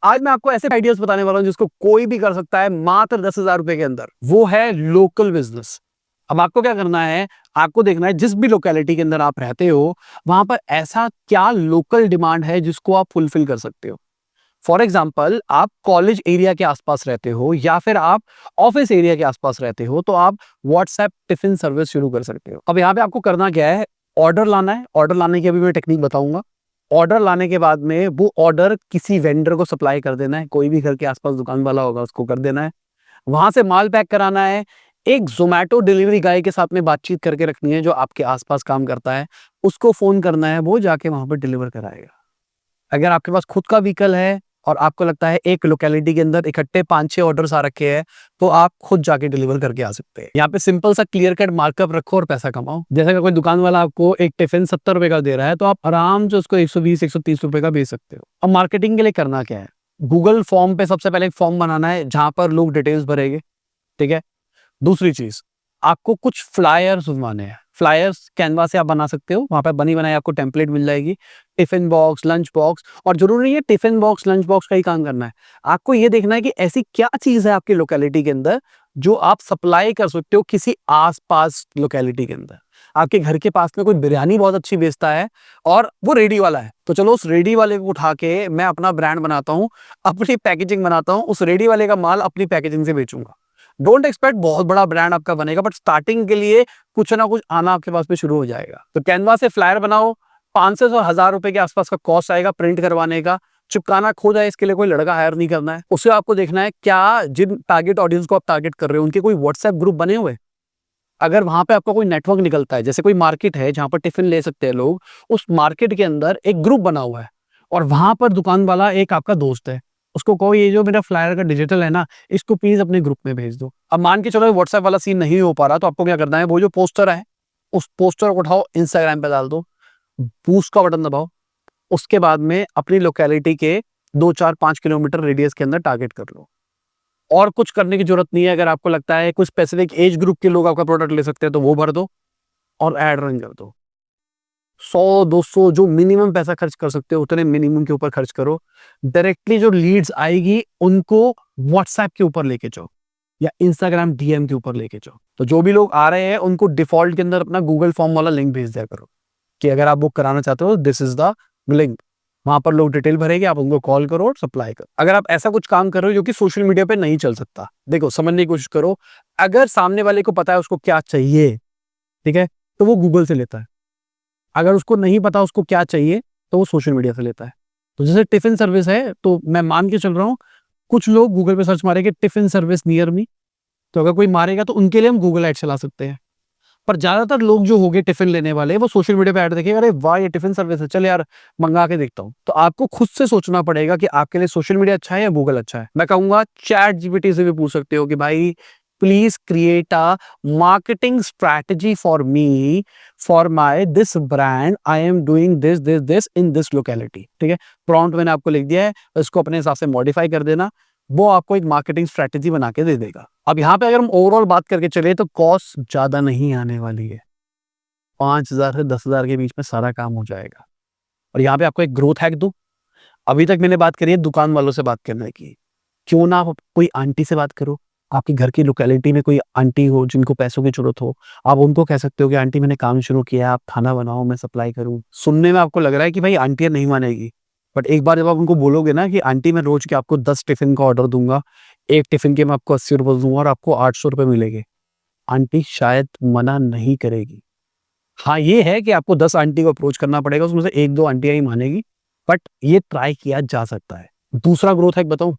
आज मैं आपको ऐसे आइडियाज बताने वाला हूं जिसको कोई भी कर सकता है मात्र 10,000 रुपए के अंदर। वो है लोकल बिजनेस। अब आपको क्या करना है, आपको देखना है जिस भी लोकेलिटी के अंदर आप रहते हो वहां पर ऐसा क्या लोकल डिमांड है जिसको आप फुलफिल कर सकते हो। फॉर एग्जाम्पल, आप कॉलेज एरिया के आसपास रहते हो या फिर आप ऑफिस एरिया के आसपास रहते हो तो आप व्हाट्सएप टिफिन सर्विस शुरू कर सकते हो। अब यहाँ पे आपको करना क्या है, ऑर्डर लाना है। ऑर्डर लाने की अभी मैं टेक्निक बताऊंगा। ऑर्डर लाने के बाद में वो ऑर्डर किसी वेंडर को सप्लाई कर देना है, कोई भी घर के आसपास दुकान वाला होगा उसको कर देना है। वहां से माल पैक कराना है। एक जोमैटो डिलीवरी गाय के साथ में बातचीत करके रखनी है जो आपके आसपास काम करता है, उसको फोन करना है, वो जाके वहां पर डिलीवर कराएगा। अगर आपके पास खुद का व्हीकल है और आपको लगता है एक लोकेलिटी के अंदर इकट्ठे 5-6 ऑर्डर्स आ रखे हैं तो आप खुद जाके डिलीवर करके आ सकते हैं। यहाँ पे सिंपल सा क्लियर कट मार्कअप रखो और पैसा कमाओ। जैसे कि कोई दुकान वाला आपको एक टिफिन 70 रुपए का दे रहा है तो आप आराम से उसको 120-130 रुपए का बेच सकते हो। अब मार्केटिंग के लिए करना क्या है, गूगल फॉर्म पे सबसे पहले एक फॉर्म बनाना है जहां पर लोग डिटेल्स भरेंगे। ठीक है। दूसरी चीज, आपको कुछ फ्लायर्स बनवाने हैं। फ्लायर्स कैनवा से आप बना सकते हो, वहां पर बनी बनाई आपको टेम्पलेट मिल जाएगी। टिफिन बॉक्स, लंच बॉक्स, और जरूरी नहीं है टिफिन बॉक्स लंच बॉक्स का ही काम करना है। आपको ये देखना है कि ऐसी क्या चीज है आपकी लोकेलिटी के अंदर जो आप सप्लाई कर सकते हो किसी आसपास लोकेलिटी के अंदर। आपके घर के पास में कोई बिरयानी बहुत अच्छी बेचता है और वो रेडी वाला है, तो चलो उस रेडी वाले को उठा के मैं अपना ब्रांड बनाता हूँ, अपनी पैकेजिंग बनाता हूँ, उस रेडी वाले का माल अपनी पैकेजिंग से बेचूंगा। डोंट एक्सपेक्ट बहुत बड़ा ब्रांड आपका बनेगा, बट स्टार्टिंग के लिए कुछ ना कुछ आना आपके पास में शुरू हो जाएगा। तो कैनवा से फ्लायर बनाओ, 500 से 1,000 रुपए के आसपास का कॉस्ट आएगा प्रिंट करवाने का। चिपकाना खो जाए इसके लिए कोई लड़का हायर नहीं करना है। उससे आपको देखना है क्या जिन टारगेट ऑडियंस को आप टारगेट कर रहे हो उनके कोई व्हाट्सएप ग्रुप बने हुए। अगर वहां पे आपका कोई नेटवर्क निकलता है, जैसे कोई मार्केट है जहां पर टिफिन ले सकते हैं लोग, उस मार्केट के अंदर एक ग्रुप बना हुआ है और वहां पर दुकान वाला एक आपका दोस्त है, उसको कहो ये जो मेरा फ्लायर का डिजिटल है ना, इसको प्लीज अपने ग्रुप में भेज दो। अब मान के चलो व्हाट्सएप वाला सीन नहीं हो पा रहा तो आपको क्या करना है, वो जो पोस्टर है उस पोस्टर को उठाओ, इंस्टाग्राम पे डाल दो, बूस्ट का बटन दबाओ। उसके बाद में अपनी लोकेलिटी के 2-4-5 किलोमीटर रेडियस के अंदर टारगेट कर लो। और कुछ करने की जरूरत नहीं है। अगर आपको लगता है कुछ स्पेसिफिक एज ग्रुप के लोग आपका प्रोडक्ट ले सकते हैं तो वो भर दो और एड रन कर दो। 100-200 जो मिनिमम पैसा खर्च कर सकते हो उतने मिनिमम के ऊपर खर्च करो। डायरेक्टली जो लीड्स आएगी उनको व्हाट्सएप के ऊपर लेके जाओ या इंस्टाग्राम डीएम के ऊपर लेके जाओ। तो जो भी लोग आ रहे हैं उनको डिफॉल्ट के अंदर अपना गूगल फॉर्म वाला लिंक भेज दिया करो कि अगर आप बुक कराना चाहते हो दिस इज द लिंक। वहां पर लोग डिटेल भरेंगे, आप उनको कॉल करो और सप्लाई करो। अगर आप ऐसा कुछ काम कर रहे हो जो कि सोशल मीडिया पे नहीं चल सकता, देखो समझने की कोशिश करो। अगर सामने वाले को पता है उसको क्या चाहिए, ठीक है, तो वो गूगल से लेता है। अगर उसको नहीं पता उसको क्या चाहिए तो वो सोशल मीडिया से लेता है। तो जैसे टिफिन सर्विस है तो मैं मान के चल रहा हूँ कुछ लोग गूगल पे सर्च मारेंगे टिफिन सर्विस नियर मी, तो अगर कोई मारेगा तो उनके लिए हम गूगल एड चला सकते हैं। पर ज्यादातर लोग जो होंगे टिफिन लेने वाले वो सोशल मीडिया पे ऐड देखेंगे, अरे वाह ये टिफिन सर्विस है, चल यार मंगा के देखता हूँ। तो आपको खुद से सोचना पड़ेगा कि आपके लिए सोशल मीडिया अच्छा है या गूगल अच्छा है। मैं कहूंगा चैट जीपीटी से भी पूछ सकते हो कि भाई please create a marketing strategy for me for my this brand, I am doing this this this in this locality. ठीक है, प्रॉम्प्ट मैंने आपको लिख दिया है, इसको अपने हिसाब से मॉडिफाई कर देना, वो आपको एक मार्केटिंग स्ट्रैटेजी बना के दे देगा। अब यहाँ पे अगर हम ओवरऑल बात करके चले तो कॉस्ट ज्यादा नहीं आने वाली है, 5,000 से 10,000 के बीच में सारा काम हो जाएगा। और यहाँ पे आपको एक ग्रोथ हैक दूं। अभी तक मैंने बात करी है दुकान वालों से बात करने की, क्यों ना आप कोई आंटी से बात करो। आपके घर की लोकेलिटी में कोई आंटी हो जिनको पैसों की जरूरत हो, आप उनको कह सकते हो कि आंटी मैंने काम शुरू किया है, आप खाना बनाओ मैं सप्लाई करूं। सुनने में आपको लग रहा है कि भाई आंटियां नहीं मानेगी, बट एक बार जब आप उनको बोलोगे ना कि आंटी मैं रोज के आपको 10 टिफिन का ऑर्डर दूंगा, एक टिफिन के मैं आपको 80 रुपए दूंगा और आपको 800 रुपए मिलेंगे, आंटी शायद मना नहीं करेगी। हाँ ये है कि आपको 10 आंटी को अप्रोच करना पड़ेगा, उसमें से 1-2 आंटियां ही मानेगी, बट ये ट्राई किया जा सकता है। दूसरा ग्रोथ हैक बताऊं,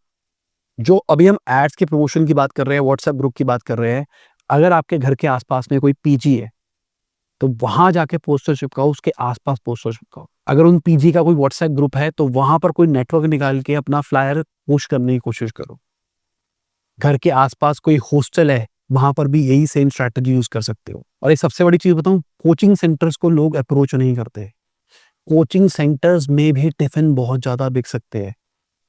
जो अभी हम एड्स के प्रमोशन की बात कर रहे हैं, व्हाट्सएप ग्रुप की बात कर रहे हैं, अगर आपके घर के आसपास में कोई पीजी है तो वहां जाके पोस्टर चिपकाओ, उसके आसपास पोस्टर चिपकाओ। अगर उन पीजी का कोई व्हाट्सएप ग्रुप है तो वहां पर कोई नेटवर्क निकाल के अपना फ्लायर पुश करने की कोशिश करो। घर के आसपास कोई हॉस्टल है वहां पर भी यही सेम स्ट्रैटेजी यूज कर सकते हो। और एक सबसे बड़ी चीज बताऊं, कोचिंग सेंटर्स को लोग अप्रोच नहीं करते। कोचिंग सेंटर्स में भी टिफिन बहुत ज्यादा बिक सकते हैं,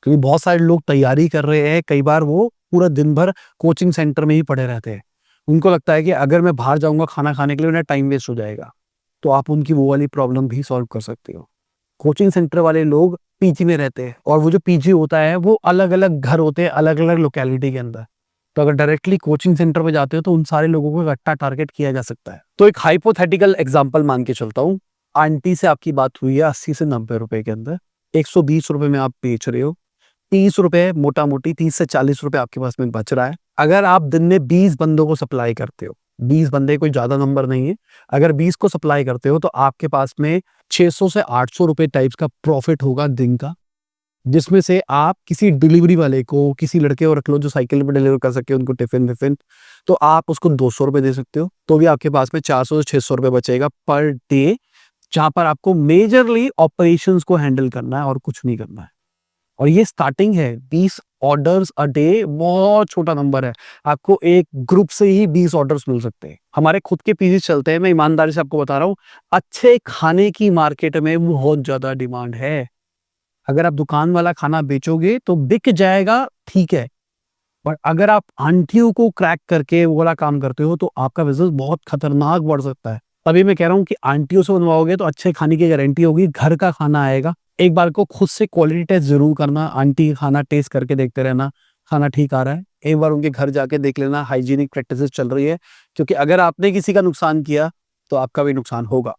क्योंकि बहुत सारे लोग तैयारी कर रहे हैं, कई बार वो पूरा दिन भर कोचिंग सेंटर में ही पड़े रहते हैं। उनको लगता है कि अगर मैं बाहर जाऊंगा खाना खाने के लिए उन्हें टाइम वेस्ट हो जाएगा, तो आप उनकी वो वाली प्रॉब्लम भी सॉल्व कर सकते हो। कोचिंग सेंटर वाले लोग पीजी में रहते हैं और वो जो पीजी होता है वो अलग अलग घर होते हैं अलग अलग लोकेलिटी के अंदर। तो अगर डायरेक्टली कोचिंग सेंटर पे जाते हो तो उन सारे लोगों को इकट्ठा टारगेट किया जा सकता है। तो एक हाइपोथेटिकल एग्जांपल मान के चलता हूँ, आंटी से आपकी बात हुई है 80 से 90 रुपए के अंदर, 120 रुपए में आप बेच रहे हो, 30 रुपए मोटा मोटी 30 से 40 रुपए आपके पास में बच रहा है। अगर आप दिन में 20 बंदों को सप्लाई करते हो, 20 बंदे कोई ज्यादा नंबर नहीं है, अगर 20 को सप्लाई करते हो तो आपके पास में 600 से 800 रुपए टाइप्स का प्रॉफिट होगा दिन का, जिसमें से आप किसी डिलीवरी वाले को, किसी लड़के को रख लो जो साइकिल पे डिलीवर कर सके उनको टिफिन विफिन, तो आप उसको 200 रुपए दे सकते हो, तो भी आपके पास में 400 से 600 रुपए बचेगा पर डे, जहां पर आपको मेजरली ऑपरेशंस को हैंडल करना है और कुछ नहीं करना है। और ये स्टार्टिंग है, 20 ऑर्डर्स अ डे बहुत छोटा नंबर है, आपको एक ग्रुप से ही 20 ऑर्डर्स मिल सकते हैं। हमारे खुद के पीजी चलते हैं, मैं ईमानदारी से आपको बता रहा हूँ, अच्छे खाने की मार्केट में बहुत ज्यादा डिमांड है। अगर आप दुकान वाला खाना बेचोगे तो बिक जाएगा, ठीक है, पर अगर आप आंटियों को क्रैक करके वो वाला काम करते हो तो आपका बिजनेस बहुत खतरनाक बढ़ सकता है। तभी मैं कह रहा हूँ कि आंटियों से बनवाओगे तो अच्छे खाने की गारंटी होगी, घर का खाना आएगा। एक बार को खुद से क्वालिटी टेस्ट जरूर करना, आंटी का खाना टेस्ट करके देखते रहना, खाना ठीक आ रहा है। एक बार उनके घर जाके देख लेना हाइजीनिक प्रैक्टिसेस चल रही है, क्योंकि अगर आपने किसी का नुकसान किया तो आपका भी नुकसान होगा।